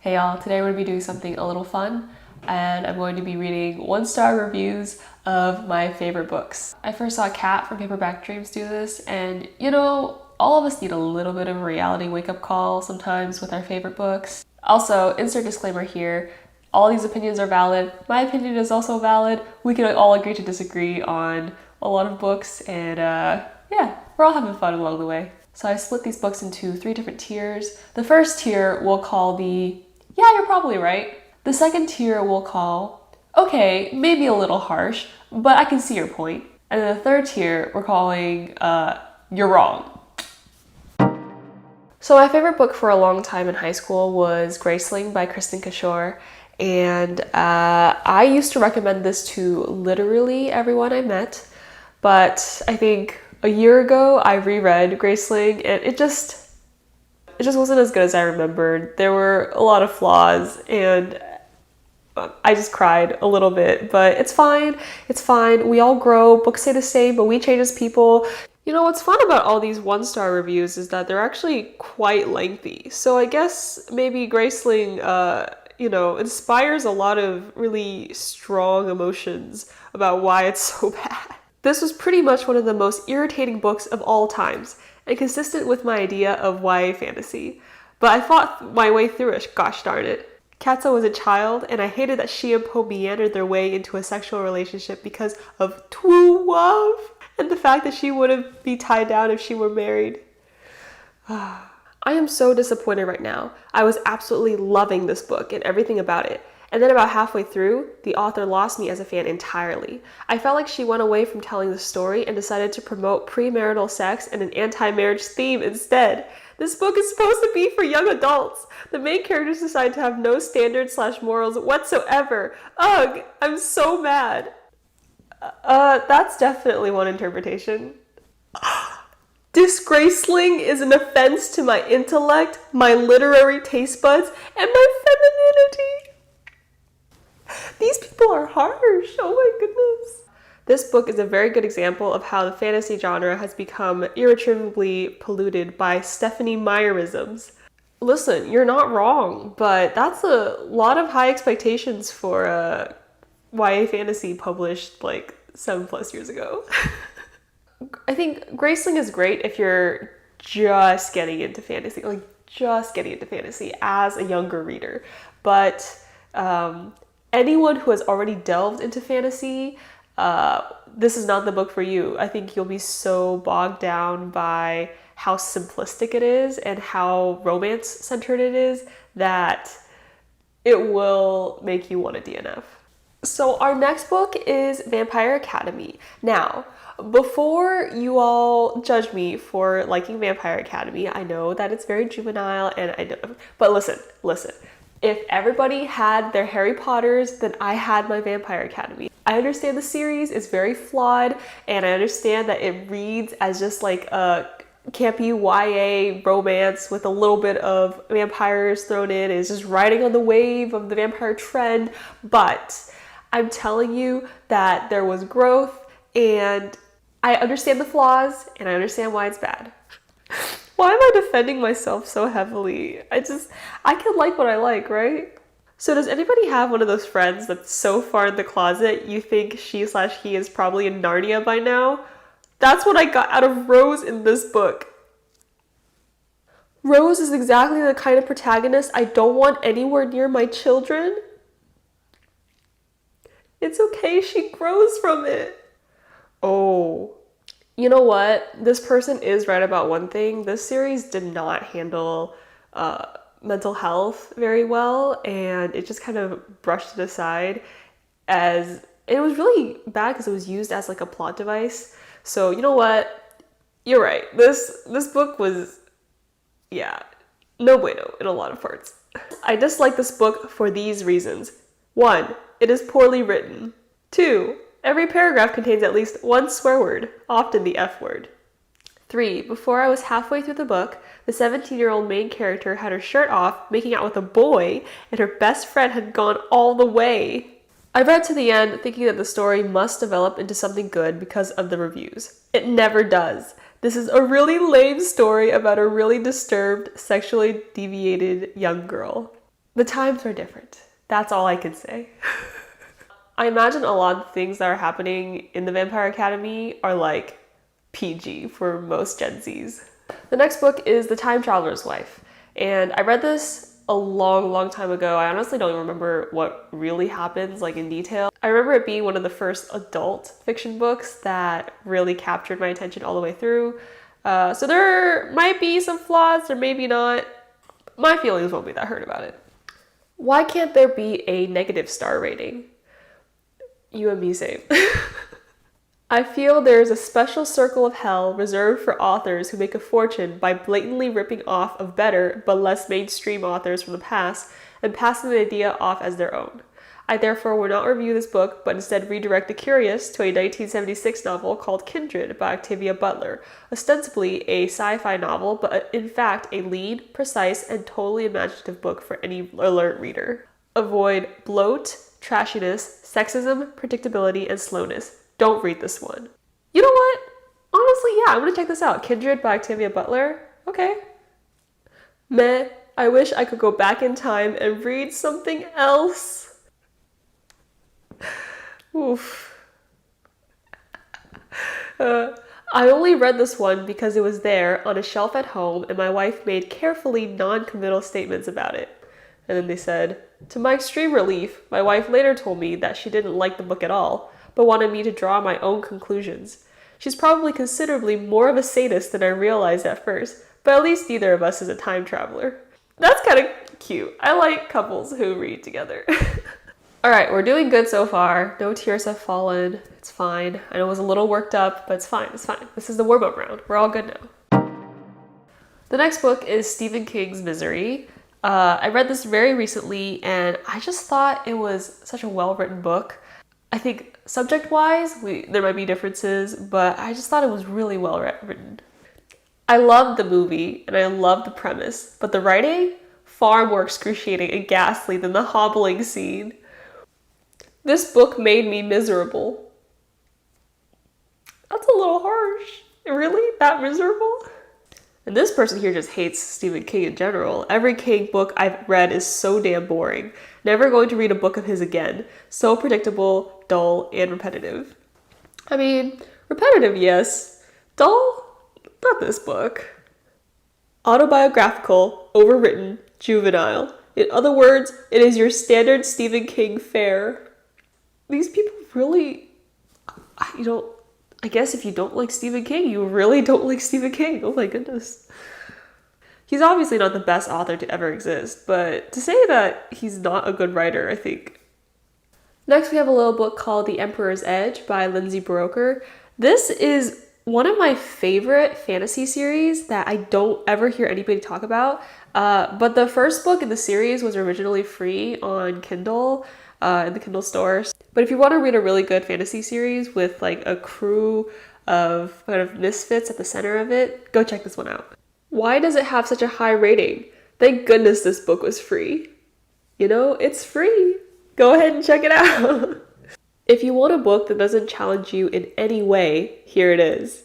Hey y'all, today we're going to be doing something a little fun and I'm going to be reading 1-star reviews of my favorite books. I first saw Kat from Paperback Dreams do this and all of us need a little bit of a reality wake-up call sometimes with our favorite books. Also, insert disclaimer here, all these opinions are valid. My opinion is also valid. We can all agree to disagree on a lot of books and yeah, we're all having fun along the way. So I split these books into 3 different tiers. The first tier we'll call the yeah, you're probably right. The second tier we'll call, okay, maybe a little harsh, but I can see your point. And then the third tier we're calling, you're wrong. So my favorite book for a long time in high school was Graceling by Kristen Kishore. And I used to recommend this to literally everyone I met. But I think a year ago I reread Graceling and it just wasn't as good as I remembered. There were a lot of flaws and I just cried a little bit, but it's fine. It's fine. We all grow. Books stay the same, but we change as people. You know, what's fun about all these 1-star reviews is that they're actually quite lengthy. So I guess maybe Graceling, inspires a lot of really strong emotions about why it's so bad. This was pretty much one of the most irritating books of all times, and consistent with my idea of YA fantasy. But I fought my way through it, gosh darn it. Katza was a child, and I hated that she and Poe meandered their way into a sexual relationship because of true love, and the fact that she wouldn't be tied down if she were married. I am so disappointed right now. I was absolutely loving this book and everything about it. And then about halfway through, the author lost me as a fan entirely. I felt like she went away from telling the story and decided to promote premarital sex and an anti-marriage theme instead. This book is supposed to be for young adults. The main characters decide to have no standards/morals whatsoever. Ugh, I'm so mad. That's definitely one interpretation. Disgraceling is an offense to my intellect, my literary taste buds, and my femininity. These people are harsh. Oh my goodness. This book is a very good example of how the fantasy genre has become irretrievably polluted by Stephenie Meyerisms. Listen, you're not wrong, but that's a lot of high expectations for YA fantasy published like 7+ years ago. I think Graceling is great if you're just getting into fantasy, as a younger reader. But anyone who has already delved into fantasy, this is not the book for you. I think you'll be so bogged down by how simplistic it is and how romance-centered it is that it will make you want a DNF. So our next book is Vampire Academy. Now, before you all judge me for liking Vampire Academy, I know that it's very juvenile but listen. If everybody had their Harry Potters, then I had my Vampire Academy. I understand the series is very flawed, and I understand that it reads as just like a campy YA romance with a little bit of vampires thrown in. It's just riding on the wave of the vampire trend, but I'm telling you that there was growth, and I understand the flaws, and I understand why it's bad. Why am I defending myself so heavily? I can like what I like, right? So does anybody have one of those friends that's so far in the closet you think she/he is probably in Narnia by now? That's what I got out of Rose in this book. Rose is exactly the kind of protagonist I don't want anywhere near my children. It's okay, she grows from it. Oh. You know what? This person is right about one thing. This series did not handle mental health very well, and it just kind of brushed it aside as it was really bad because it was used as like a plot device. So you know what? You're right. This book was, no bueno in a lot of parts. I dislike this book for these reasons. 1, it is poorly written. 2, every paragraph contains at least one swear word, often the F word. 3, before I was halfway through the book, the 17-year-old main character had her shirt off, making out with a boy, and her best friend had gone all the way. I read to the end thinking that the story must develop into something good because of the reviews. It never does. This is a really lame story about a really disturbed, sexually deviated young girl. The times are different. That's all I can say. I imagine a lot of things that are happening in the Vampire Academy are like PG for most Gen Zs. The next book is The Time Traveler's Wife. And I read this a long time ago. I honestly don't even remember what really happens like in detail. I remember it being one of the first adult fiction books that really captured my attention all the way through. So there might be some flaws, or maybe not. My feelings won't be that hurt about it. Why can't there be a negative star rating? You and me same. I feel there is a special circle of hell reserved for authors who make a fortune by blatantly ripping off of better but less mainstream authors from the past and passing the idea off as their own. I therefore will not review this book, but instead redirect the curious to a 1976 novel called Kindred by Octavia Butler, ostensibly a sci-fi novel, but in fact a lean, precise, and totally imaginative book for any alert reader. Avoid bloat, trashiness, sexism, predictability, and slowness. Don't read this one. You know what? Honestly, yeah, I'm gonna check this out. Kindred by Octavia Butler. Okay. Meh. I wish I could go back in time and read something else. Oof. I only read this one because it was there on a shelf at home and my wife made carefully non-committal statements about it. And then they said, to my extreme relief, my wife later told me that she didn't like the book at all, but wanted me to draw my own conclusions. She's probably considerably more of a sadist than I realized at first, but at least neither of us is a time traveler. That's kind of cute. I like couples who read together. Alright, we're doing good so far. No tears have fallen. It's fine. I know it was a little worked up, but it's fine. It's fine. This is the warm-up round. We're all good now. The next book is Stephen King's Misery. I read this very recently, and I just thought it was such a well-written book. I think subject-wise, there might be differences, but I just thought it was really well written. I loved the movie, and I loved the premise, but the writing, far more excruciating and ghastly than the hobbling scene. This book made me miserable. That's a little harsh. Really? That miserable? And this person here just hates Stephen King in general. Every King book I've read is so damn boring. Never going to read a book of his again. So predictable, dull, and repetitive. I mean, repetitive, yes. Dull? Not this book. Autobiographical, overwritten, juvenile. In other words, it is your standard Stephen King fare. These people really, I guess if you don't like Stephen King, you really don't like Stephen King. Oh my goodness. He's obviously not the best author to ever exist, but to say that he's not a good writer, I think. Next, we have a little book called The Emperor's Edge by Lindsay Buroker. This is one of my favorite fantasy series that I don't ever hear anybody talk about. But the first book in the series was originally free on Kindle, in the Kindle store. But if you want to read a really good fantasy series with like a crew of kind of misfits at the center of it, go check this one out. Why does it have such a high rating? Thank goodness this book was free. You know, it's free. Go ahead and check it out. If you want a book that doesn't challenge you in any way, here it is.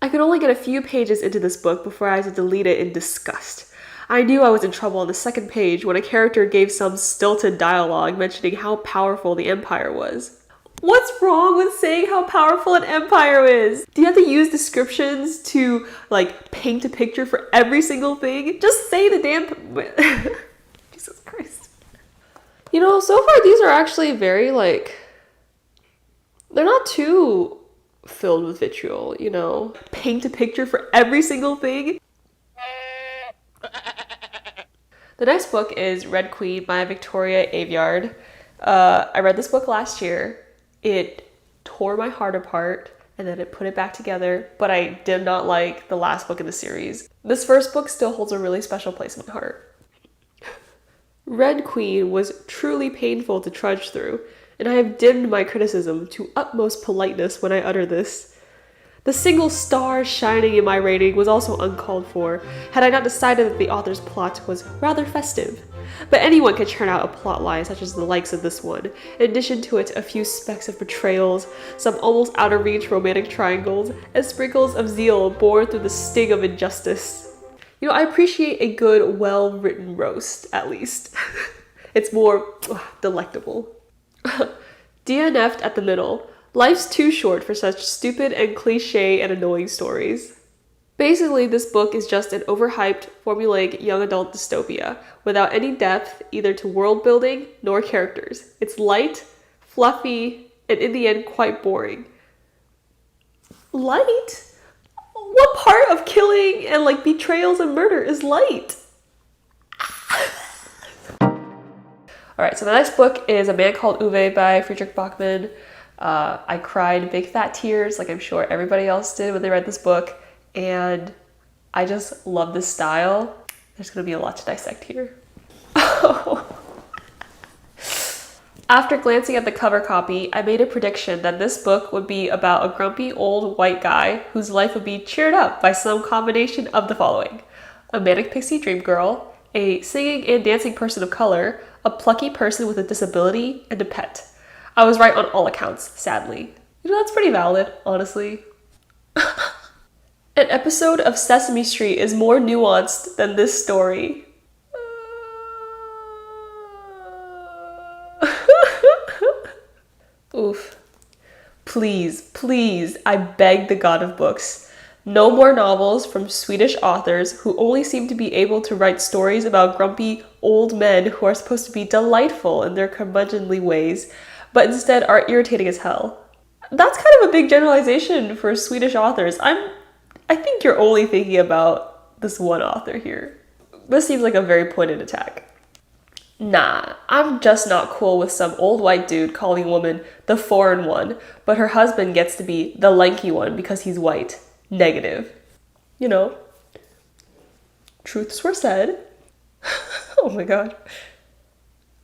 I could only get a few pages into this book before I had to delete it in disgust. I knew I was in trouble on the second page when a character gave some stilted dialogue mentioning how powerful the Empire was. What's wrong with saying how powerful an empire is? Do you have to use descriptions to, like, paint a picture for every single thing? Just say the damn... Jesus Christ. You know, so far these are actually very, like... They're not too filled with vitriol, you know? Paint a picture for every single thing? The next book is Red Queen by Victoria Aveyard. I read this book last year. It tore my heart apart and then it put it back together, but I did not like the last book in the series. This first book still holds a really special place in my heart. Red Queen was truly painful to trudge through, and I have dimmed my criticism to utmost politeness when I utter this. The single star shining in my rating was also uncalled for, had I not decided that the author's plot was rather festive. But anyone can churn out a plotline such as the likes of this one. In addition to it, a few specks of betrayals, some almost out-of-reach romantic triangles, and sprinkles of zeal born through the sting of injustice. I appreciate a good, well-written roast, at least. It's more delectable. DNF'd at the middle. Life's too short for such stupid and cliche and annoying stories. Basically, this book is just an overhyped, formulaic young adult dystopia, without any depth either to world building nor characters. It's light, fluffy, and in the end quite boring. Light? What part of killing and like betrayals and murder is light? Alright, so the next book is A Man Called Uwe by Friedrich Bachmann. I cried big fat tears like I'm sure everybody else did when they read this book, and I just love this style. There's gonna be a lot to dissect here. After glancing at the cover copy, I made a prediction that this book would be about a grumpy old white guy whose life would be cheered up by some combination of the following: a manic pixie dream girl, a singing and dancing person of color, a plucky person with a disability, and a pet. I was right on all accounts, sadly. That's pretty valid, honestly. An episode of Sesame Street is more nuanced than this story. Oof. Please, please, I beg the god of books. No more novels from Swedish authors who only seem to be able to write stories about grumpy old men who are supposed to be delightful in their curmudgeonly ways, but instead are irritating as hell. That's kind of a big generalization for Swedish authors. I think you're only thinking about this one author here. This seems like a very pointed attack. Nah, I'm just not cool with some old white dude calling a woman the foreign one, but her husband gets to be the lanky one because he's white. Negative. Truths were said. Oh my god.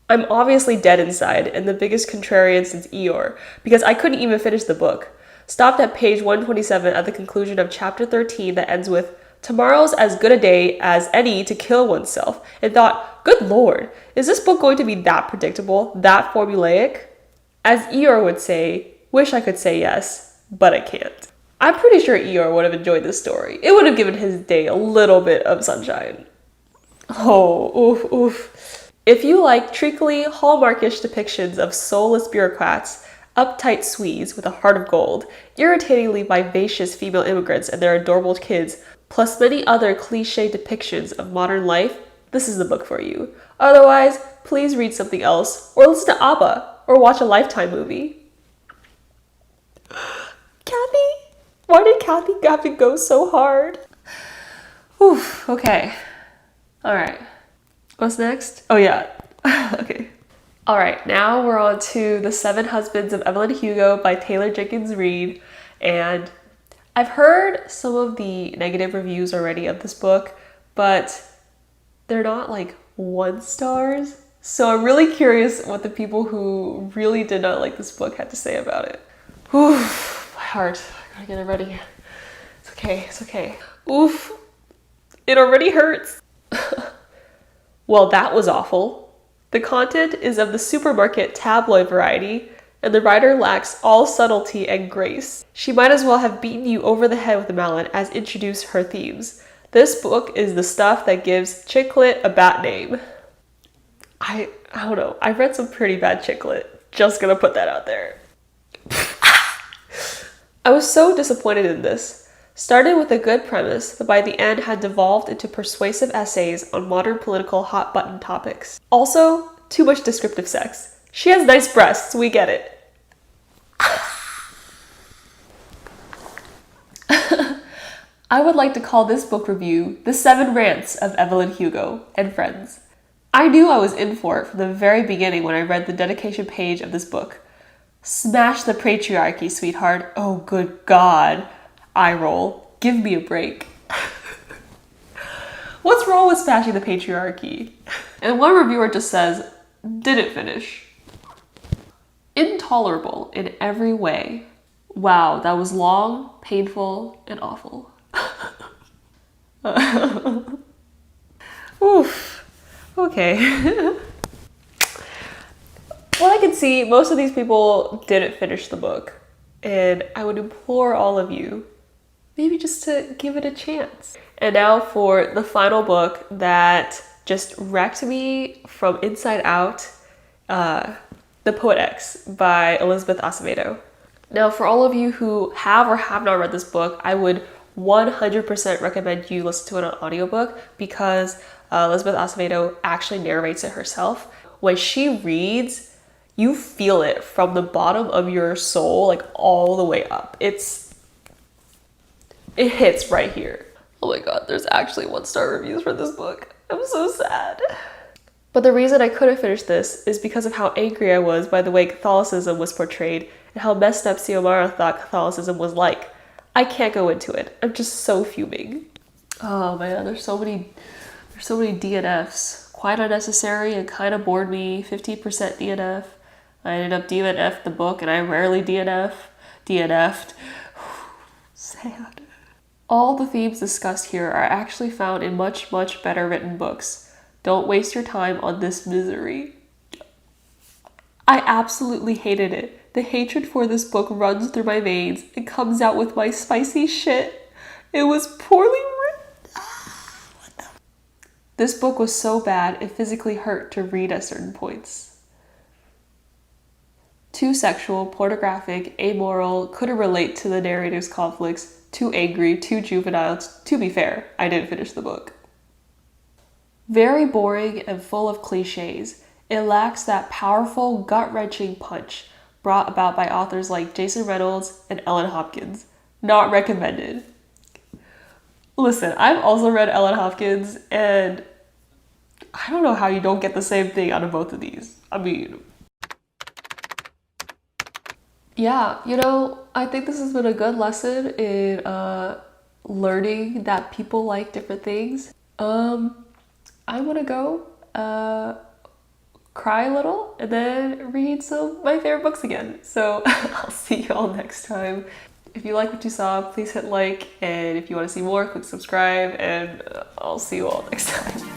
I'm obviously dead inside and the biggest contrarian since Eeyore, because I couldn't even finish the book. Stopped at page 127 at the conclusion of chapter 13 that ends with, "Tomorrow's as good a day as any to kill oneself," and thought, good lord, is this book going to be that predictable, that formulaic? As Eeyore would say, wish I could say yes, but I can't. I'm pretty sure Eeyore would have enjoyed this story. It would have given his day a little bit of sunshine. Oh, oof, oof. If you like treacly, hallmarkish depictions of soulless bureaucrats, uptight Swedes with a heart of gold, irritatingly vivacious female immigrants and their adorable kids, plus many other cliche depictions of modern life, this is the book for you. Otherwise, please read something else, or listen to ABBA, or watch a Lifetime movie. Kathy? Why did Kathy have to go so hard? Oof, okay. Alright. What's next? Oh yeah. Okay. Alright, now we're on to The Seven Husbands of Evelyn Hugo by Taylor Jenkins Reid, and I've heard some of the negative reviews already of this book, but they're not like 1 stars. So I'm really curious what the people who really did not like this book had to say about it. Oof, my heart. I gotta get it ready. It's okay, it's okay. Oof, it already hurts. Well, that was awful. The content is of the supermarket tabloid variety, and the writer lacks all subtlety and grace. She might as well have beaten you over the head with a mallet as introduce her themes. This book is the stuff that gives chick lit a bad name. I don't know. I read some pretty bad chick lit. Just gonna put that out there. I was so disappointed in this. Started with a good premise, but by the end had devolved into persuasive essays on modern political hot-button topics. Also, too much descriptive sex. She has nice breasts, we get it. I would like to call this book review The 7 Rants of Evelyn Hugo and Friends. I knew I was in for it from the very beginning when I read the dedication page of this book. Smash the patriarchy, sweetheart. Oh, good God. Eye roll. Give me a break. What's wrong with smashing the patriarchy? And one reviewer just says, didn't finish. Intolerable in every way. Wow, that was long, painful, and awful. Oof. Okay. Well, I can see most of these people didn't finish the book, and I would implore all of you maybe just to give it a chance. And now for the final book that just wrecked me from inside out, The Poet X by Elizabeth Acevedo. Now, for all of you who have or have not read this book, I would 100% recommend you listen to it on audiobook because Elizabeth Acevedo actually narrates it herself. When she reads, you feel it from the bottom of your soul, like all the way up. It hits right here. Oh my god, there's actually 1-star reviews for this book. I'm so sad. But the reason I couldn't finish this is because of how angry I was by the way Catholicism was portrayed and how messed up Xiomara thought Catholicism was like. I can't go into it. I'm just so fuming. Oh man, there's so many DNFs. Quite unnecessary and kind of bored me. 50% DNF. I ended up DNF the book and I rarely DNF'd. Sad. All the themes discussed here are actually found in much, much better written books. Don't waste your time on this misery. I absolutely hated it. The hatred for this book runs through my veins and comes out with my spicy shit. It was poorly written. This book was so bad it physically hurt to read at certain points. Too sexual, pornographic, amoral, couldn't relate to the narrator's conflicts, too angry, too juvenile. To be fair, I didn't finish the book. Very boring and full of cliches. It lacks that powerful, gut-wrenching punch brought about by authors like Jason Reynolds and Ellen Hopkins. Not recommended. Listen, I've also read Ellen Hopkins, and I don't know how you don't get the same thing out of both of these. I mean, yeah, I think this has been a good lesson in learning that people like different things. I'm gonna go cry a little and then read some of my favorite books again. So I'll see you all next time. If you like what you saw, please hit like, and if you want to see more, click subscribe, and I'll see you all next time.